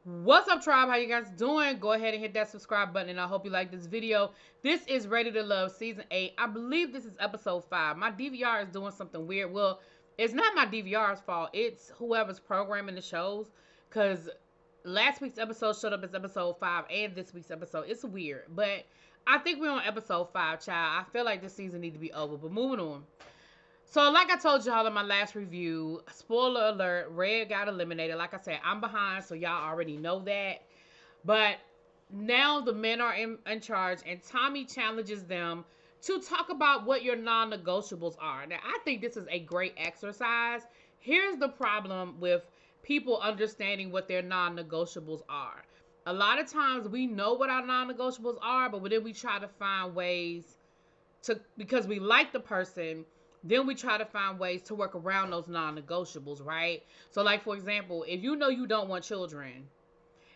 What's up, tribe? How you guys doing? Go ahead and hit that subscribe button, and I hope you like this video. This is Ready to Love Season 8. I believe this is Episode 5. My DVR is doing something weird. Well, it's not my DVR's fault. It's whoever's programming the shows, because last week's episode showed up as Episode 5, and this week's episode. It's weird, but I think we're on Episode 5, child. I feel like this season needs to be over, but moving on. So, like I told y'all in my last review, spoiler alert, Red got eliminated. Like I said, I'm behind, so y'all already know that. But now the men are in charge, and Tommy challenges them to talk about what your non-negotiables are. Now, I think this is a great exercise. Here's the problem with people understanding what their non-negotiables are. A lot of times we know what our non-negotiables are, but then we try to find ways to, because we like the person, then we try to find ways to work around those non-negotiables, right? So, like, for example, if you know you don't want children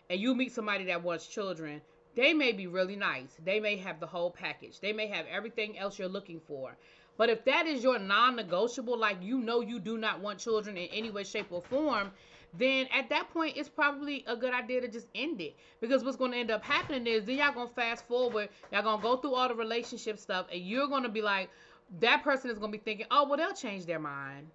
and you meet somebody that wants children, they may be really nice. They may have the whole package. They may have everything else you're looking for. But if that is your non-negotiable, like you know you do not want children in any way, shape, or form, then at that point, it's probably a good idea to just end it. Because what's going to end up happening is then y'all going to fast forward. Y'all going to go through all the relationship stuff, and you're going to be like, that person is going to be thinking, oh, well, they'll change their mind.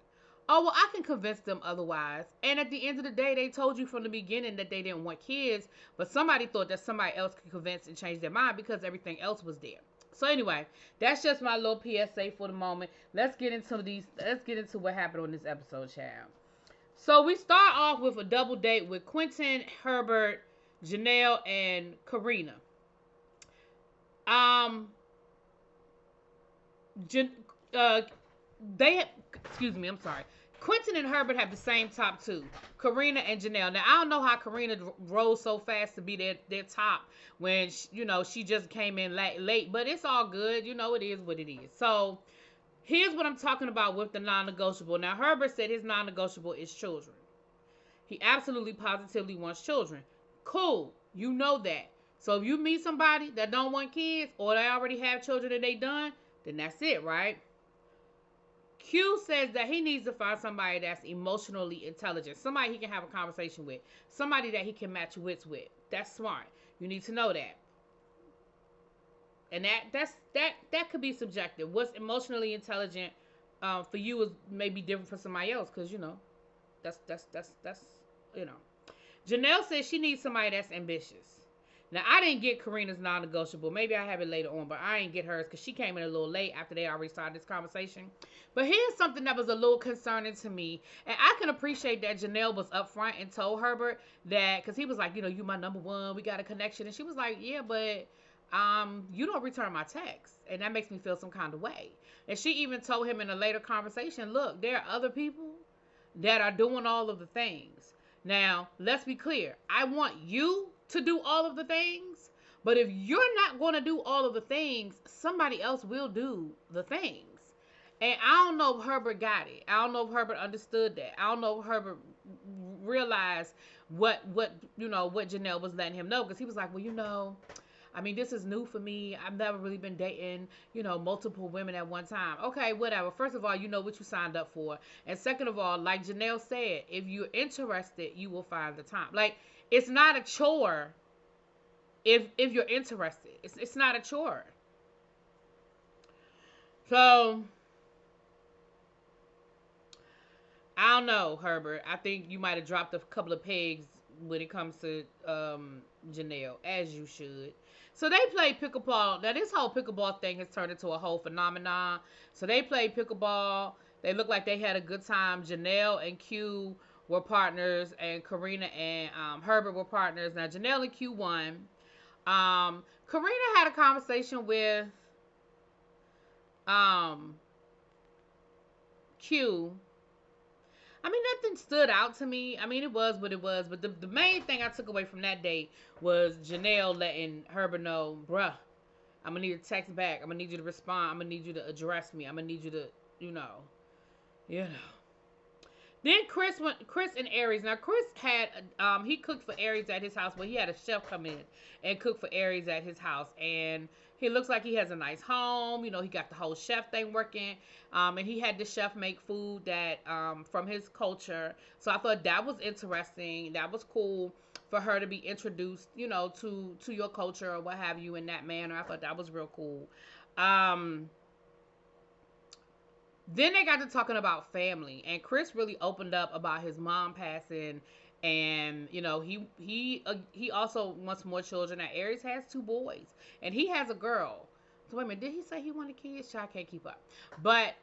Oh, well, I can convince them otherwise. And at the end of the day, they told you from the beginning that they didn't want kids, but somebody thought that somebody else could convince and change their mind because everything else was there. So anyway, that's just my little PSA for the moment. Let's get into what happened on this episode, child. So we start off with a double date with Quentin, Herbert, Janelle, and Karina. They, excuse me, I'm sorry. Quentin and Herbert have the same top two, Karina and Janelle. Now, I don't know how Karina rose so fast to be their top when, she just came in late, but it's all good. It is what it is. So, here's what I'm talking about with the non-negotiable. Now, Herbert said his non-negotiable is children. He absolutely positively wants children. Cool. You know that. So, if you meet somebody that don't want kids or they already have children and they done, then that's it, right? Q says that he needs to find somebody that's emotionally intelligent, somebody he can have a conversation with, somebody that he can match wits with. That's smart. You need to know that. And that could be subjective. What's emotionally intelligent for you is maybe different for somebody else, because that's Janelle says she needs somebody that's ambitious. Now, I didn't get Karina's non-negotiable. Maybe I have it later on, but I didn't get hers because she came in a little late after they already started this conversation. But here's something that was a little concerning to me. And I can appreciate that Janelle was upfront and told Herbert that, because he was like, you my number one. We got a connection. And she was like, yeah, but you don't return my text. And that makes me feel some kind of way. And she even told him in a later conversation, look, there are other people that are doing all of the things. Now, let's be clear. I want you to do all of the things, but if you're not going to do all of the things, somebody else will do the things. And I don't know if Herbert got it. I don't know if Herbert understood that. I don't know if Herbert realized what Janelle was letting him know, because he was like, well, this is new for me. I've never really been dating, multiple women at one time. Okay, whatever. First of all, you know what you signed up for. And second of all, like Janelle said, if you're interested, you will find the time. Like, it's not a chore if you're interested. It's not a chore. So, I don't know, Herbert. I think you might have dropped a couple of pegs when it comes to Janelle, as you should. So they played pickleball. Now, this whole pickleball thing has turned into a whole phenomenon. So they played pickleball. They looked like they had a good time. Janelle and Q were partners, and Karina and Herbert were partners. Now, Janelle and Q won. Karina had a conversation with Q. Nothing stood out to me. It was what it was. But the main thing I took away from that day was Janelle letting Herbert know, bruh, I'm going to need a text back. I'm going to need you to respond. I'm going to need you to address me. I'm going to need you to, Then Chris and Aries. Now, Chris had, he cooked for Aries at his house. Well, he had a chef come in and cook for Aries at his house. And He looks like he has a nice home. You know, he got the whole chef thing working. And he had the chef make food that from his culture. So I thought that was interesting. That was cool for her to be introduced, you know, to your culture or what have you in that manner. I thought that was real cool. Um, then they got to talking about family, and Chris really opened up about his mom passing, and you know he also wants more children. Now Aries has two boys, and he has a girl. So wait a minute, did he say he wanted kids? I can't keep up. But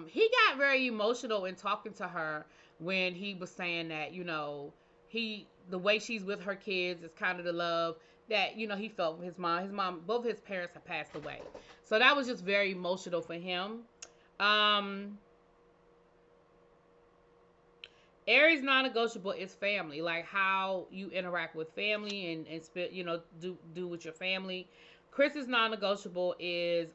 he got very emotional in talking to her when he was saying that, you know, the way she's with her kids is kind of the love that, you know, he felt from his mom. His mom, both his parents have passed away, so that was just very emotional for him. Um, Aries non-negotiable is family, like how you interact with family and you know, do with your family. Chris's non-negotiable is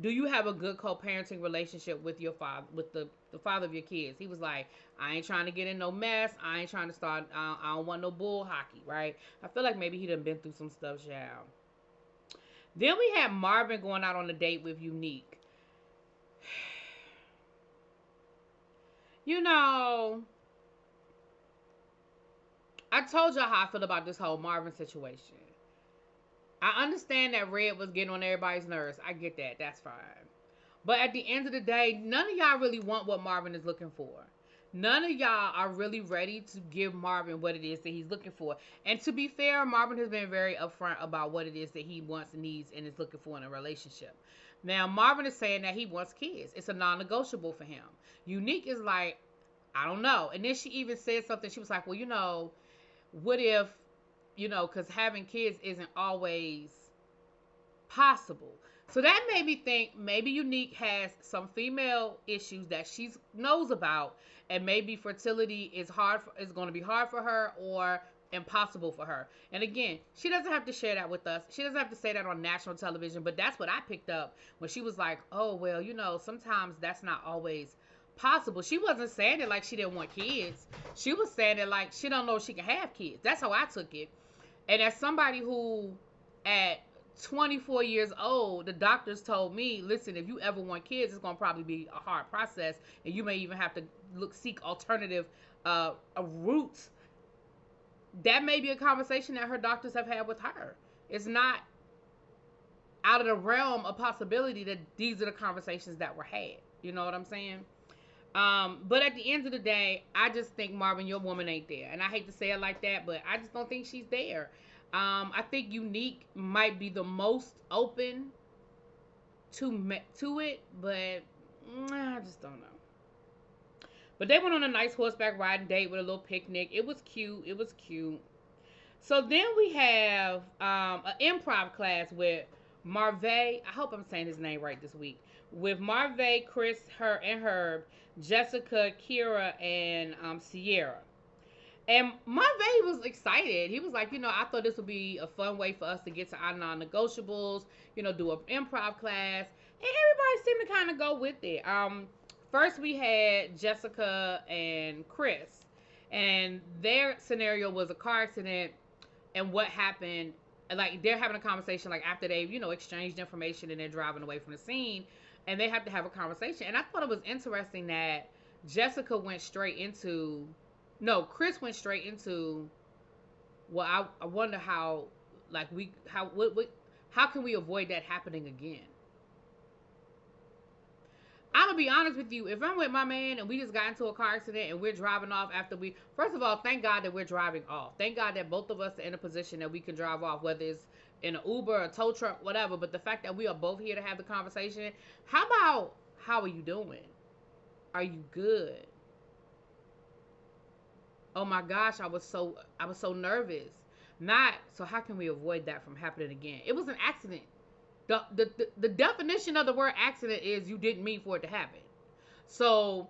do you have a good co-parenting relationship with your father, with the father of your kids? He was like, I ain't trying to get in no mess. I ain't trying to start. I don't want no bull hockey, right? I feel like maybe he done been through some stuff, child. Then we had Marvin going out on a date with Unique. You know, I told y'all how I feel about this whole Marvin situation. I understand that Red was getting on everybody's nerves. I get that. That's fine. But at the end of the day, none of y'all really want what Marvin is looking for. None of y'all are really ready to give Marvin what it is that he's looking for. And to be fair, Marvin has been very upfront about what it is that he wants, needs, and is looking for in a relationship. Now, Marvin is saying that he wants kids. It's a non-negotiable for him. Unique is like, I don't know. And then she even said something. She was like, well, you know, what if, you know, because having kids isn't always possible. So that made me think maybe Unique has some female issues that she knows about, and maybe fertility is going to be hard for her or impossible for her. And again, she doesn't have to share that with us. She doesn't have to say that on national television, but that's what I picked up when she was like, oh, well, you know, sometimes that's not always possible. She wasn't saying it like she didn't want kids. She was saying it like she don't know if she can have kids. That's how I took it. And as somebody who at 24 years old, the doctors told me, listen, if you ever want kids, it's going to probably be a hard process, and you may even have to seek alternative routes. That may be a conversation that her doctors have had with her. It's not out of the realm of possibility that these are the conversations that were had. You know what I'm saying? But at the end of the day, I just think, Marvin, your woman ain't there. And I hate to say it like that, but I just don't think she's there. I think Unique might be the most open to it, but I just don't know. But they went on a nice horseback riding date with a little picnic. It was cute. It was cute. So then we have an improv class with Marvay. I hope I'm saying his name right this week. With Marvay, Chris, her, and Herb, Jessica, Kira, and Sierra. And Marvay was excited. He was like, you know, I thought this would be a fun way for us to get to our non-negotiables, you know, do an improv class. And everybody seemed to kind of go with it. First we had Jessica and Chris. And their scenario was a car accident and what happened. Like, they're having a conversation, like, after they've, you know, exchanged information and they're driving away from the scene. And they have to have a conversation. And I thought it was interesting that Jessica went straight into... No, Chris went straight into, well, I wonder how, like, how can we avoid that happening again? I'm going to be honest with you. If I'm with my man and we just got into a car accident and we're driving off after first of all, thank God that we're driving off. Thank God that both of us are in a position that we can drive off, whether it's in an Uber, a tow truck, whatever. But the fact that we are both here to have the conversation, how about, how are you doing? Are you good? Oh my gosh, I was so nervous. Not, so how can we avoid that from happening again? It was an accident. The definition of the word accident is you didn't mean for it to happen. So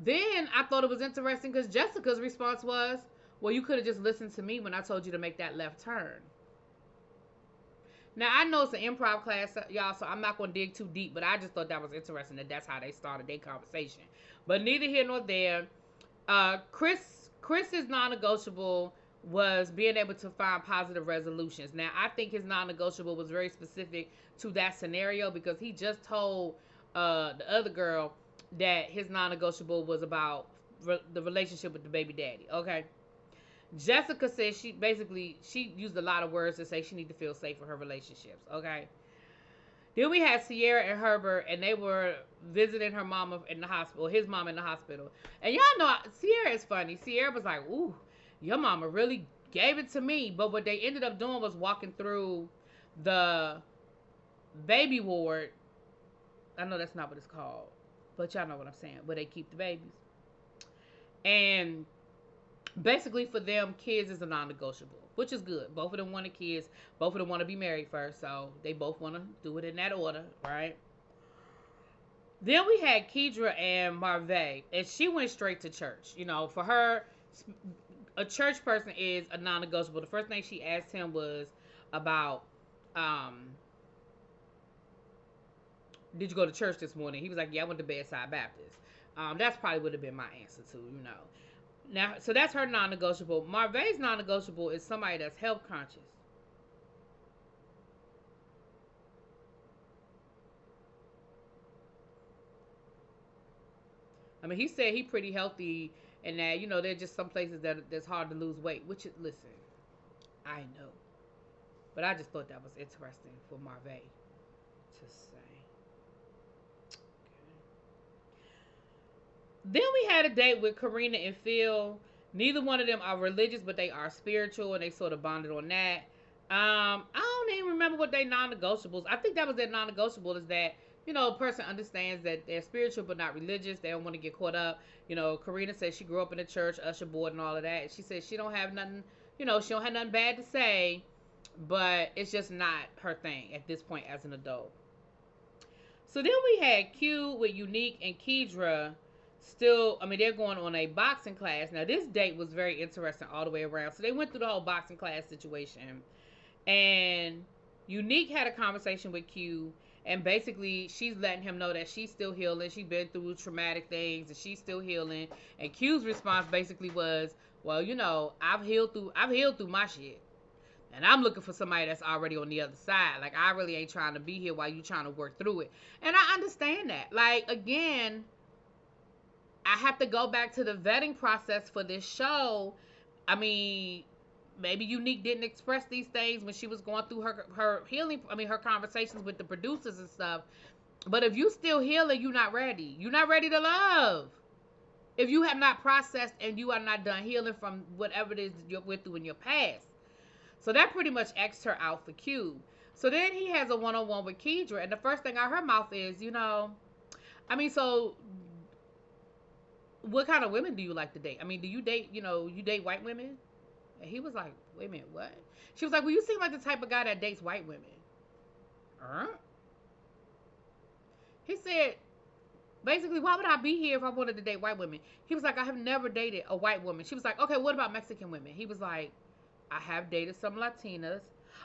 then I thought it was interesting because Jessica's response was, well, you could have just listened to me when I told you to make that left turn. Now, I know it's an improv class, y'all, so I'm not going to dig too deep, but I just thought that was interesting that that's how they started their conversation. But neither here nor there. Chris is non-negotiable was being able to find positive resolutions. Now, I think his non-negotiable was very specific to that scenario because he just told the other girl that his non-negotiable was about the relationship with the baby daddy. Okay. Jessica said she used a lot of words to say she need to feel safe in her relationships. Okay. Then we had Sierra and Herbert, and they were visiting her mama in the hospital, his mom in the hospital. And y'all know Sierra is funny. Sierra was like, "Ooh, your mama really gave it to me." But what they ended up doing was walking through the baby ward. I know that's not what it's called, but y'all know what I'm saying. Where they keep the babies. And basically, for them, kids is a non-negotiable, which is good. Both of them wanted kids. Both of them want to be married first, so they both want to do it in that order, right? Then we had Kedra and Marve, and she went straight to church. You know, for her, a church person is a non-negotiable. The first thing she asked him was about, did you go to church this morning? He was like, yeah, I went to Bedside Baptist. That's probably would have been my answer to, you know. Now, so that's her non-negotiable. Marve's non-negotiable is somebody that's health conscious. I mean, he said he pretty healthy, and that you know there's just some places that's hard to lose weight. Which is, listen, I know, but I just thought that was interesting for Marve to say. Then we had a date with Karina and Phil. Neither one of them are religious, but they are spiritual, and they sort of bonded on that. I don't even remember what they non-negotiables. I think that was their non-negotiable is that you know a person understands that they're spiritual but not religious. They don't want to get caught up. You know, Karina said she grew up in the church, usher board, and all of that. She said she don't have nothing. You know, she don't have nothing bad to say, but it's just not her thing at this point as an adult. So then we had Q with Unique and Kedra still, I mean, they're going on a boxing class. Now, this date was very interesting all the way around. So they went through the whole boxing class situation. And Unique had a conversation with Q. And basically, she's letting him know that she's still healing. She's been through traumatic things and she's still healing. And Q's response basically was, well, you know, I've healed through my shit. And I'm looking for somebody that's already on the other side. Like, I really ain't trying to be here while you trying to work through it. And I understand that. Like, again, I have to go back to the vetting process for this show. I mean, maybe Unique didn't express these things when she was going through her healing. I mean, her conversations with the producers and stuff. But if you still healing, you're not ready. You're not ready to love. If you have not processed and you are not done healing from whatever it is you went through in your past. So that pretty much X'd her out for Q. So then he has a one-on-one with Kedra. And the first thing out her mouth is, you know, I mean, so what kind of women do you like to date? I mean, do you date, you know, you date white women? And he was like, wait a minute, what? She was like, well, you seem like the type of guy that dates white women. Huh? He said, basically, why would I be here if I wanted to date white women? He was like, I have never dated a white woman. She was like, okay, what about Mexican women? He was like, I have dated some Latinas.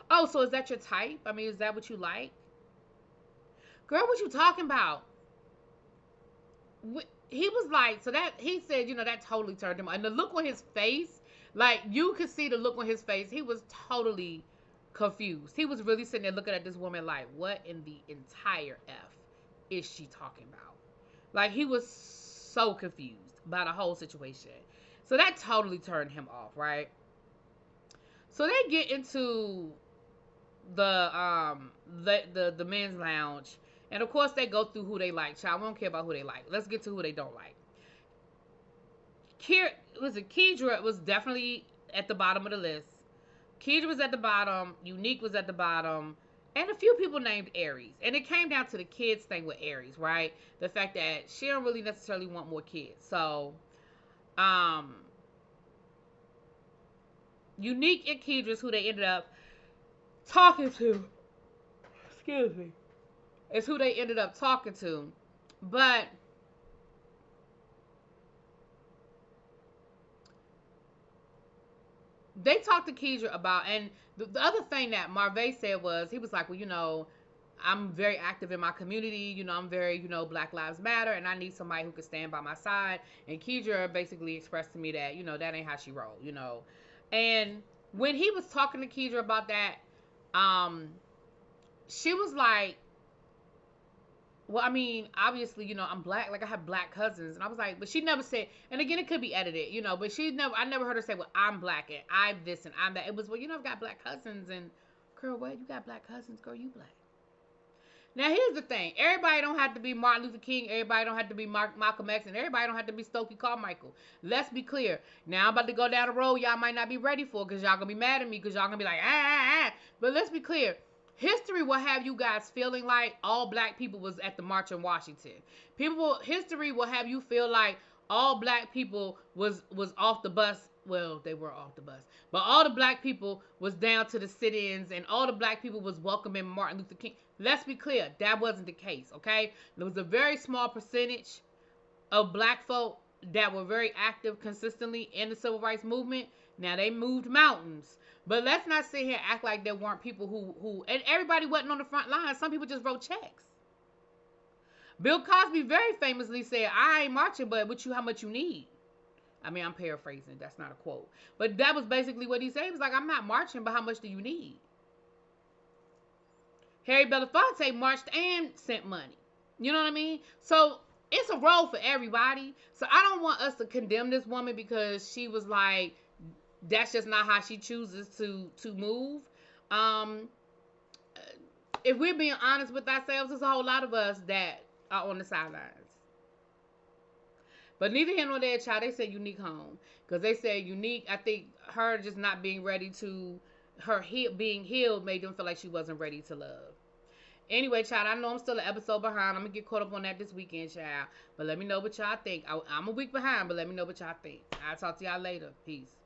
Oh, so is that your type? I mean, is that what you like? Girl, what you talking about? He was like, so that, he said, you know, that totally turned him on. And the look on his face, like, you could see the look on his face. He was totally confused. He was really sitting there looking at this woman like, what in the entire F is she talking about? Like, he was so confused by the whole situation. So that totally turned him off, right? So they get into the men's lounge, and of course they go through who they like. Child, we don't care about who they like. Let's get to who they don't like. Kedra was definitely at the bottom of the list. Kedra was at the bottom. Unique was at the bottom. And a few people named Aries. And it came down to the kids thing with Aries, right? The fact that she don't really necessarily want more kids. So, Unique and Kedra is who they ended up talking to. Excuse me. Is who they ended up talking to. But they talked to Kedra about, and the other thing that Marve said was, he was like, well, you know, I'm very active in my community. You know, I'm very, you know, Black Lives Matter, and I need somebody who can stand by my side. And Kedra basically expressed to me that, you know, that ain't how she roll, you know. And when he was talking to Kedra about that, um, she was like, well, I mean, obviously, I'm black. Like, I have black cousins. And I was like, but she never said, and again, it could be edited, but I never heard her say, well, I'm black and I'm this and I'm that. It was, well, I've got black cousins. And, girl, what? You got black cousins? Girl, you black. Now, here's the thing. Everybody don't have to be Martin Luther King. Everybody don't have to be Malcolm X. And everybody don't have to be Stokely Carmichael. Let's be clear. Now, I'm about to go down the road y'all might not be ready for because y'all going to be mad at me because y'all going to be like, But let's be clear. History will have you guys feeling like all black people was at the March in Washington. History will have you feel like all black people was off the bus. Well, they were off the bus. But all the black people was down to the sit-ins and all the black people was welcoming Martin Luther King. Let's be clear, that wasn't the case, okay? There was a very small percentage of black folk that were very active consistently in the civil rights movement. Now, they moved mountains. But let's not sit here and act like there weren't people who and everybody wasn't on the front line. Some people just wrote checks. Bill Cosby very famously said, I ain't marching, but how much you need. I mean, I'm paraphrasing. That's not a quote. But that was basically what he said. He was like, I'm not marching, but how much do you need? Harry Belafonte marched and sent money. You know what I mean? So it's a role for everybody. So I don't want us to condemn this woman because she was like, that's just not how she chooses to move. If we're being honest with ourselves, there's a whole lot of us that are on the sidelines. But neither here nor there, child, they said Unique home. Because they said Unique, I think her just not being ready to, being healed made them feel like she wasn't ready to love. Anyway, child, I know I'm still an episode behind. I'm going to get caught up on that this weekend, child. But let me know what y'all think. I'm a week behind, but let me know what y'all think. I'll talk to y'all later. Peace.